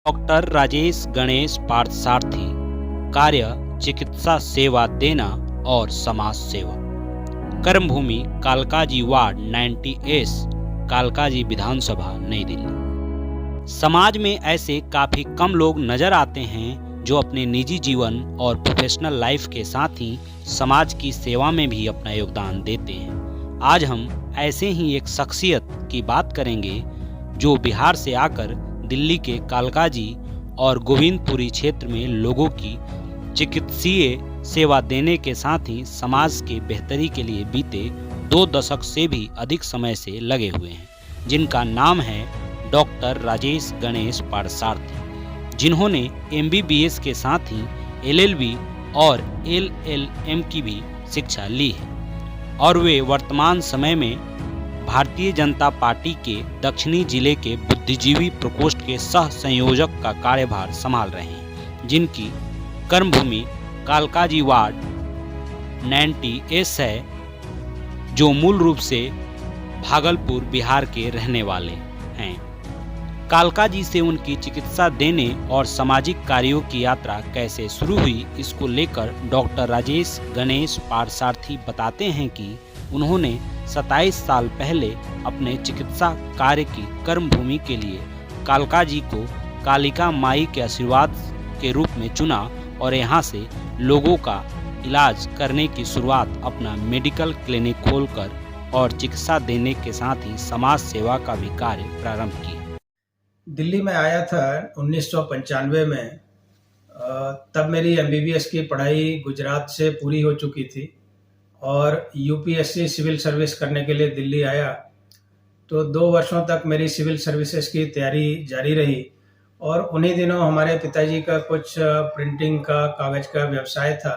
Doctor Rajesh Ganesh Parthasarathi. कार्य चिकित्सा सेवा देना और समाज सेवा। कर्मभूमि कालकाजी वार्ड 90S, कालकाजी विधानसभा, नई दिल्ली। समाज में ऐसे काफी कम लोग नजर आते हैं जो अपने निजी जीवन और प्रोफेशनल लाइफ के साथ ही समाज की सेवा में भी अपना योगदान देते हैं। आज हम ऐसे ही एक शख्सियत की बात करेंगे जो बिहार से आकर दिल्ली के कालकाजी और गोविंदपुरी क्षेत्र में लोगों की चिकित्सीय सेवा देने के साथ ही समाज के बेहतरी के लिए बीते 2 दशक से भी अधिक समय से लगे हुए हैं, जिनका नाम है डॉक्टर राजेश गणेश पार्थसारथी, जिन्होंने MBBS के साथ ही LLB और LLM की भी शिक्षा ली है और वे वर्तमान समय में भारतीय जनता पार्टी के दक्षिणी जिले के बुद्धिजीवी प्रकोष्ठ के सह संयोजक का कार्यभार संभाल रहे हैं, जिनकी कर्मभूमि कालकाजी वार्ड 90S है, जो मूल रूप से भागलपुर बिहार के रहने वाले हैं। कालकाजी से उनकी चिकित्सा देने और सामाजिक कार्यों की यात्रा कैसे शुरू हुई, इसको लेकर डॉक्टर राजेश गणेश पार्थसारथी बताते हैं कि उन्होंने 27 साल पहले अपने चिकित्सा कार्य की कर्मभूमि के लिए कालकाजी को कालिका माई के आशीर्वाद के रूप में चुना और यहाँ से लोगों का इलाज करने की शुरुआत अपना मेडिकल क्लिनिक खोलकर और चिकित्सा देने के साथ ही समाज सेवा का भी कार्य प्रारंभ किया। दिल्ली में आया था 1995 में। तब मेरी MBBS की पढ़ाई गुजरात से पूरी हो चुकी थी और UPSC सिविल सर्विस करने के लिए दिल्ली आया। तो 2 वर्षों तक मेरी सिविल सर्विसेज की तैयारी जारी रही और उन्हीं दिनों हमारे पिताजी का कुछ प्रिंटिंग का कागज़ का व्यवसाय था,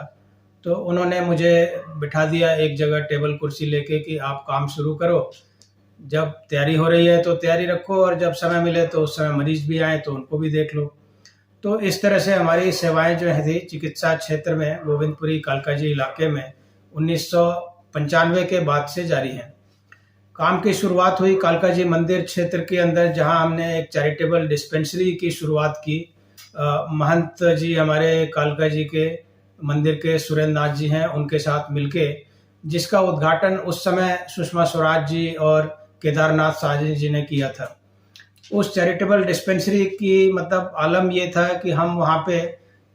तो उन्होंने मुझे बिठा दिया एक जगह टेबल कुर्सी लेके कि आप काम शुरू करो, जब तैयारी हो रही है तो तैयारी रखो और जब समय मिले तो उस समय मरीज भी आए तो उनको भी देख लो। तो इस तरह से हमारी सेवाएं जो थी चिकित्सा क्षेत्र में गोविंदपुरी कालकाजी इलाके में 1995 के बाद से जारी है। काम की शुरुआत हुई कालकाजी मंदिर क्षेत्र के अंदर, जहां हमने एक चैरिटेबल डिस्पेंसरी की शुरुआत की। महंत जी हमारे कालकाजी के मंदिर के सुरेंद्र नाथ जी हैं, उनके साथ मिलके, जिसका उद्घाटन उस समय सुषमा स्वराज जी और केदारनाथ साजी जी ने किया था। उस चैरिटेबल डिस्पेंसरी की मतलब आलम ये था कि हम वहाँ पे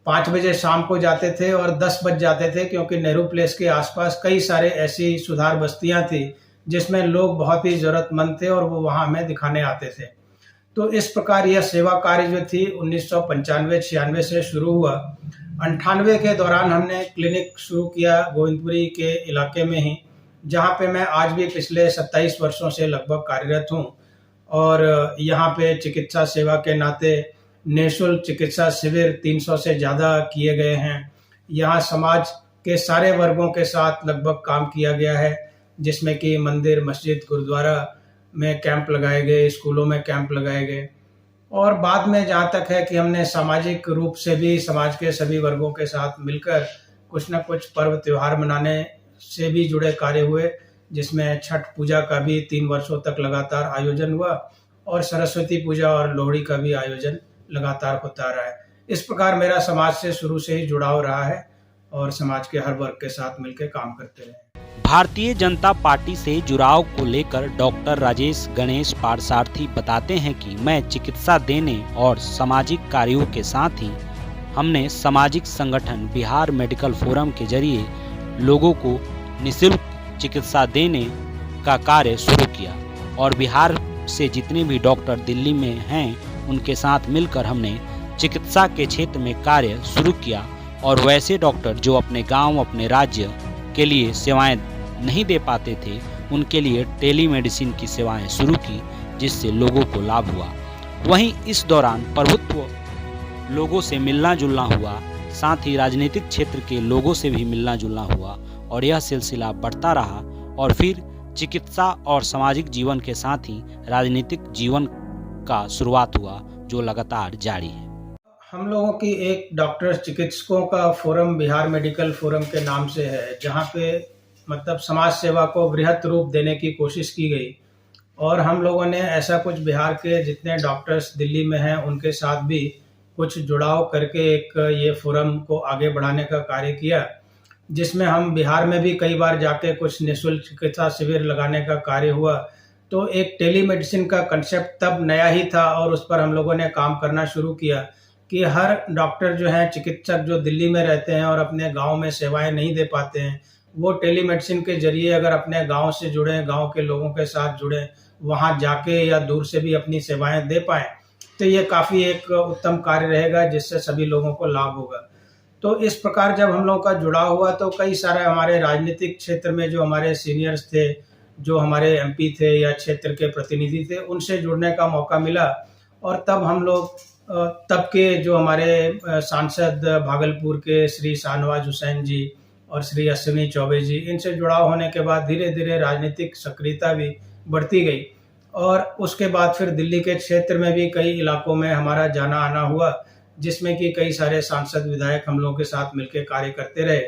5 बजे शाम को जाते थे और 10 बज जाते थे, क्योंकि नेहरू प्लेस के आसपास कई सारे ऐसी सुधार बस्तियां थी जिसमें लोग बहुत ही जरूरतमंद थे और वो वहाँ हमें दिखाने आते थे। तो इस प्रकार यह सेवा कार्य जो थी 1995-96 से शुरू हुआ। 98 के दौरान हमने क्लिनिक शुरू किया गोविंदपुरी के इलाके में ही, जहाँ पे मैं आज भी पिछले 27 वर्षों से लगभग कार्यरत हूँ और यहाँ पे चिकित्सा सेवा के नाते निःशुल्क चिकित्सा शिविर 300 से ज़्यादा किए गए हैं। यहाँ समाज के सारे वर्गों के साथ लगभग काम किया गया है, जिसमें कि मंदिर, मस्जिद, गुरुद्वारा में कैंप लगाए गए, स्कूलों में कैंप लगाए गए और बाद में जहाँ तक है कि हमने सामाजिक रूप से भी समाज के सभी वर्गों के साथ मिलकर कुछ न कुछ पर्व त्योहार मनाने से भी जुड़े कार्य हुए, जिसमें छठ पूजा का भी 3 वर्षों तक लगातार आयोजन हुआ और सरस्वती पूजा और लोहड़ी का भी आयोजन लगातार होता रहा है। इस प्रकार मेरा समाज से शुरू से ही जुड़ाव रहा है और समाज के हर वर्ग के साथ मिलकर काम करते रहे। भारतीय जनता पार्टी से जुड़ाव को लेकर डॉक्टर राजेश गणेश पार्थसारथी बताते हैं कि मैं चिकित्सा देने और सामाजिक कार्यों के साथ ही हमने सामाजिक संगठन बिहार मेडिकल फोरम के जरिए लोगों को निःशुल्क चिकित्सा देने का कार्य शुरू किया और बिहार से जितने भी डॉक्टर दिल्ली में हैं उनके साथ मिलकर हमने चिकित्सा के क्षेत्र में कार्य शुरू किया और वैसे डॉक्टर जो अपने गांव, अपने राज्य के लिए सेवाएं नहीं दे पाते थे, उनके लिए टेलीमेडिसिन की सेवाएं शुरू की, जिससे लोगों को लाभ हुआ। वहीं इस दौरान प्रभुत्व लोगों से मिलना जुलना हुआ, साथ ही राजनीतिक क्षेत्र के लोगों से भी मिलना जुलना हुआ और यह सिलसिला बढ़ता रहा और फिर चिकित्सा और सामाजिक जीवन के साथ ही राजनीतिक जीवन का शुरुआत हुआ, जो लगातार जारी है। हम लोगों की एक डॉक्टर चिकित्सकों का फोरम बिहार मेडिकल फोरम के नाम से है, जहाँ पे मतलब समाज सेवा को वृहत रूप देने की कोशिश की गई और हम लोगों ने ऐसा कुछ बिहार के जितने डॉक्टर्स दिल्ली में हैं उनके साथ भी कुछ जुड़ाव करके एक ये फोरम को आगे बढ़ाने का कार्य किया, जिसमें हम बिहार में भी कई बार जाके कुछ निःशुल्क चिकित्सा शिविर लगाने का कार्य हुआ। तो एक टेलीमेडिसिन का कंसेप्ट तब नया ही था और उस पर हम लोगों ने काम करना शुरू किया कि हर डॉक्टर जो हैं, चिकित्सक जो दिल्ली में रहते हैं और अपने गांव में सेवाएं नहीं दे पाते हैं, वो टेलीमेडिसिन के जरिए अगर अपने गांव से जुड़ें, गांव के लोगों के साथ जुड़ें, वहां जाके या दूर से भी अपनी सेवाएं दे पाएं, तो ये काफ़ी एक उत्तम कार्य रहेगा जिससे सभी लोगों को लाभ होगा। तो इस प्रकार जब हम लोगों का जुड़ाव हुआ तो कई सारे हमारे राजनीतिक क्षेत्र में जो हमारे सीनियर्स थे, जो हमारे एमपी थे या क्षेत्र के प्रतिनिधि थे, उनसे जुड़ने का मौका मिला। और तब हम लोग तब के जो हमारे सांसद भागलपुर के श्री शाहनवाज हुसैन जी और श्री अश्विनी चौबे जी, इनसे जुड़ाव होने के बाद धीरे धीरे राजनीतिक सक्रियता भी बढ़ती गई। और उसके बाद फिर दिल्ली के क्षेत्र में भी कई इलाकों में हमारा जाना आना हुआ, जिसमें कि कई सारे सांसद विधायक हम लोगों के साथ मिलकर कार्य करते रहे।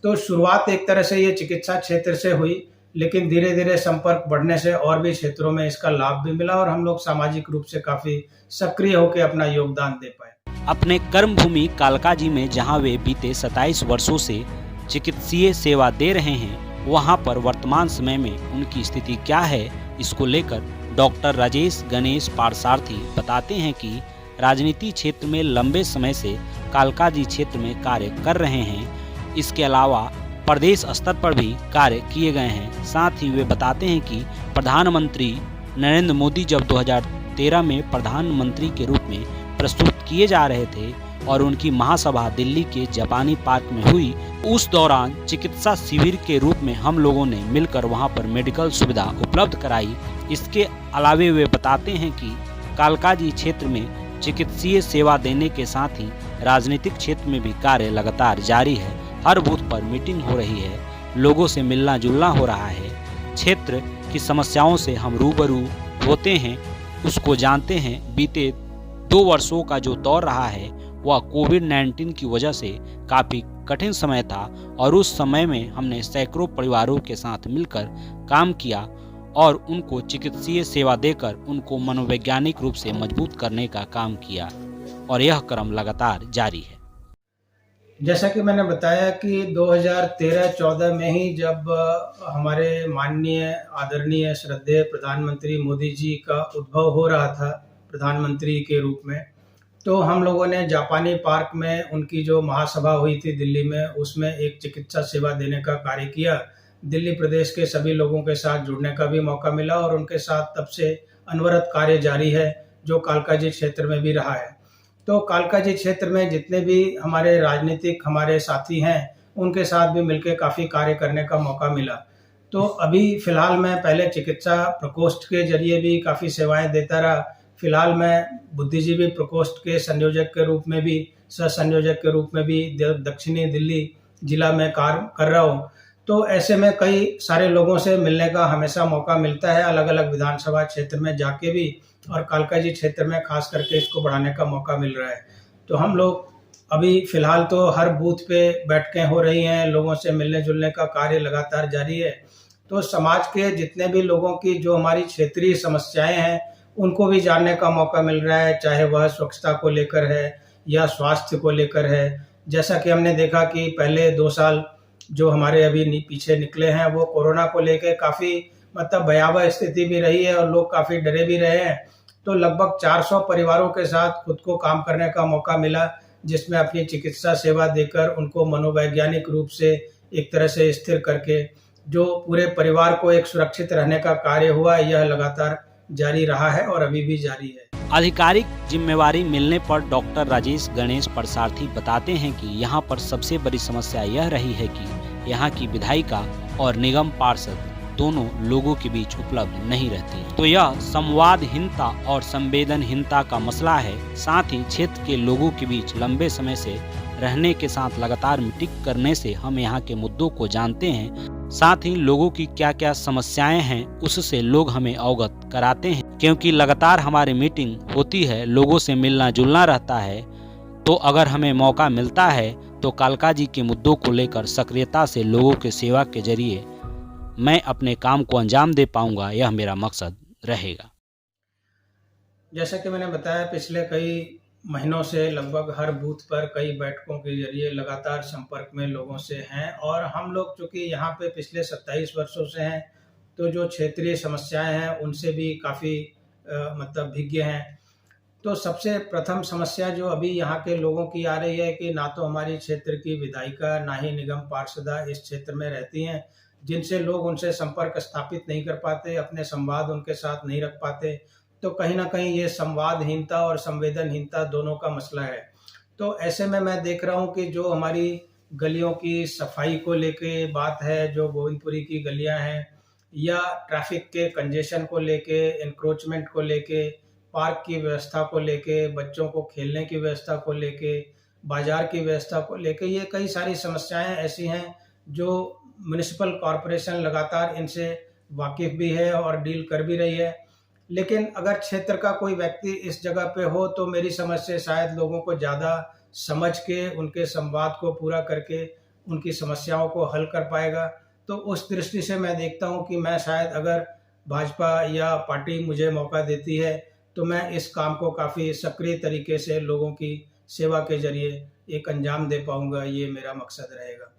तो शुरुआत एक तरह से ये चिकित्सा क्षेत्र से हुई, लेकिन धीरे धीरे संपर्क बढ़ने से और भी क्षेत्रों में इसका लाभ भी मिला और हम लोग सामाजिक रूप से काफी सक्रिय होकर अपना योगदान दे पाए। अपने कर्म भूमि कालकाजी में जहां वे बीते 27 वर्षों से चिकित्सीय सेवा दे रहे हैं, वहां पर वर्तमान समय में उनकी स्थिति क्या है, इसको लेकर डॉक्टर राजेश गणेश पारसारथी बताते हैं कि राजनीति क्षेत्र में लंबे समय से कालकाजी क्षेत्र में कार्य कर रहे हैं। इसके अलावा प्रदेश स्तर पर भी कार्य किए गए हैं। साथ ही वे बताते हैं कि प्रधानमंत्री नरेंद्र मोदी जब 2013 में प्रधानमंत्री के रूप में प्रस्तुत किए जा रहे थे और उनकी महासभा दिल्ली के जापानी पार्क में हुई, उस दौरान चिकित्सा शिविर के रूप में हम लोगों ने मिलकर वहां पर मेडिकल सुविधा उपलब्ध कराई। इसके अलावे वे बताते हैं कि कालकाजी क्षेत्र में चिकित्सीय सेवा देने के साथ ही राजनीतिक क्षेत्र में भी कार्य लगातार जारी है। हर बूथ पर मीटिंग हो रही है, लोगों से मिलना जुलना हो रहा है, क्षेत्र की समस्याओं से हम रूबरू होते हैं, उसको जानते हैं। बीते 2 वर्षों का जो दौर रहा है वह कोविड-19 की वजह से काफ़ी कठिन समय था और उस समय में हमने सैकड़ों परिवारों के साथ मिलकर काम किया और उनको चिकित्सीय सेवा देकर उनको मनोवैज्ञानिक रूप से मजबूत करने का काम किया और यह क्रम लगातार जारी है। जैसा कि मैंने बताया कि 2013-14 में ही जब हमारे माननीय आदरणीय श्रद्धेय प्रधानमंत्री मोदी जी का उद्भव हो रहा था प्रधानमंत्री के रूप में, तो हम लोगों ने जापानी पार्क में उनकी जो महासभा हुई थी दिल्ली में, उसमें एक चिकित्सा सेवा देने का कार्य किया। दिल्ली प्रदेश के सभी लोगों के साथ जुड़ने का भी मौका मिला और उनके साथ तब से अनवरत कार्य जारी है, जो कालकाजी क्षेत्र में भी रहा है। तो कालकाजी क्षेत्र में जितने भी हमारे राजनीतिक हमारे साथी हैं, उनके साथ भी मिलकर काफ़ी कार्य करने का मौका मिला। तो अभी फ़िलहाल मैं पहले चिकित्सा प्रकोष्ठ के जरिए भी काफ़ी सेवाएं देता रहा। फिलहाल मैं बुद्धिजीवी प्रकोष्ठ के संयोजक के रूप में भी, सह संयोजक के रूप में भी दक्षिणी दिल्ली जिला में कार्य कर रहा हूँ। तो ऐसे में कई सारे लोगों से मिलने का हमेशा मौका मिलता है, अलग अलग विधानसभा क्षेत्र में जाके भी, और कालकाजी क्षेत्र में खास करके इसको बढ़ाने का मौका मिल रहा है। तो हम लोग अभी फ़िलहाल तो हर बूथ पे बैठकें हो रही हैं, लोगों से मिलने जुलने का कार्य लगातार जारी है। तो समाज के जितने भी लोगों की जो हमारी क्षेत्रीय समस्याएं हैं, उनको भी जानने का मौका मिल रहा है, चाहे वह स्वच्छता को लेकर है या स्वास्थ्य को लेकर है। जैसा कि हमने देखा कि पहले 2 साल जो हमारे अभी पीछे निकले हैं, वो कोरोना को लेकर काफ़ी भयावह स्थिति भी रही है और लोग काफ़ी डरे भी रहे हैं। तो लगभग 400 परिवारों के साथ खुद को काम करने का मौका मिला, जिसमें अपनी चिकित्सा सेवा देकर उनको मनोवैज्ञानिक रूप से एक तरह से स्थिर करके जो पूरे परिवार को एक सुरक्षित रहने का कार्य हुआ, यह लगातार जारी रहा है और अभी भी जारी है। आधिकारिक जिम्मेवारी मिलने पर डॉक्टर राजेश गणेश पारसारथी बताते हैं कि यहाँ पर सबसे बड़ी समस्या यह रही है कि यहाँ की विधायिका और निगम पार्षद दोनों लोगों के बीच उपलब्ध नहीं रहती। तो यह संवादहीनता और संवेदनहीनता का मसला है। साथ ही क्षेत्र के लोगों के बीच लंबे समय से रहने के साथ लगातार मीटिंग करने से हम यहाँ के मुद्दों को जानते हैं। साथ ही लोगों की क्या क्या समस्याएं हैं उससे लोग हमें अवगत कराते हैं, क्योंकि लगातार हमारी मीटिंग होती है, लोगों से मिलना जुलना रहता है। तो अगर हमें मौका मिलता है तो कालकाजी के मुद्दों को लेकर सक्रियता से लोगों के सेवा के जरिए मैं अपने काम को अंजाम दे पाऊंगा, यह मेरा मकसद रहेगा। जैसा कि मैंने बताया, पिछले कई महीनों से लगभग हर बूथ पर कई बैठकों के जरिए लगातार संपर्क में लोगों से हैं, और हम लोग चूँकि यहाँ पे पिछले 27 वर्षों से हैं, तो जो क्षेत्रीय समस्याएं हैं उनसे भी काफ़ी मतलब भिज्ञ हैं। तो सबसे प्रथम समस्या जो अभी यहाँ के लोगों की आ रही है कि ना तो हमारी क्षेत्र की विधायिका, ना ही निगम पार्षदा इस क्षेत्र में रहती हैं, जिनसे लोग उनसे संपर्क स्थापित नहीं कर पाते, अपने संवाद उनके साथ नहीं रख पाते। तो कहीं न कहीं ये संवादहीनता और संवेदनहीनता दोनों का मसला है। तो ऐसे में मैं देख रहा हूँ कि जो हमारी गलियों की सफाई को लेके बात है, जो गोविंदपुरी की गलियाँ हैं, या ट्रैफ़िक के कंजेशन को लेके, एन्क्रोचमेंट को लेके, पार्क की व्यवस्था को लेके, बच्चों को खेलने की व्यवस्था को लेके, बाज़ार की व्यवस्था को लेके, ये कई सारी समस्याएँ ऐसी हैं जो म्युनिसिपल कॉर्पोरेशन लगातार इनसे वाकिफ़ भी है और डील कर भी रही है। लेकिन अगर क्षेत्र का कोई व्यक्ति इस जगह पे हो, तो मेरी समझ से शायद लोगों को ज़्यादा समझ के, उनके संवाद को पूरा करके, उनकी समस्याओं को हल कर पाएगा। तो उस दृष्टि से मैं देखता हूँ कि मैं शायद, अगर भाजपा या पार्टी मुझे मौका देती है, तो मैं इस काम को काफ़ी सक्रिय तरीके से लोगों की सेवा के ज़रिए एक अंजाम दे पाऊँगा, ये मेरा मकसद रहेगा।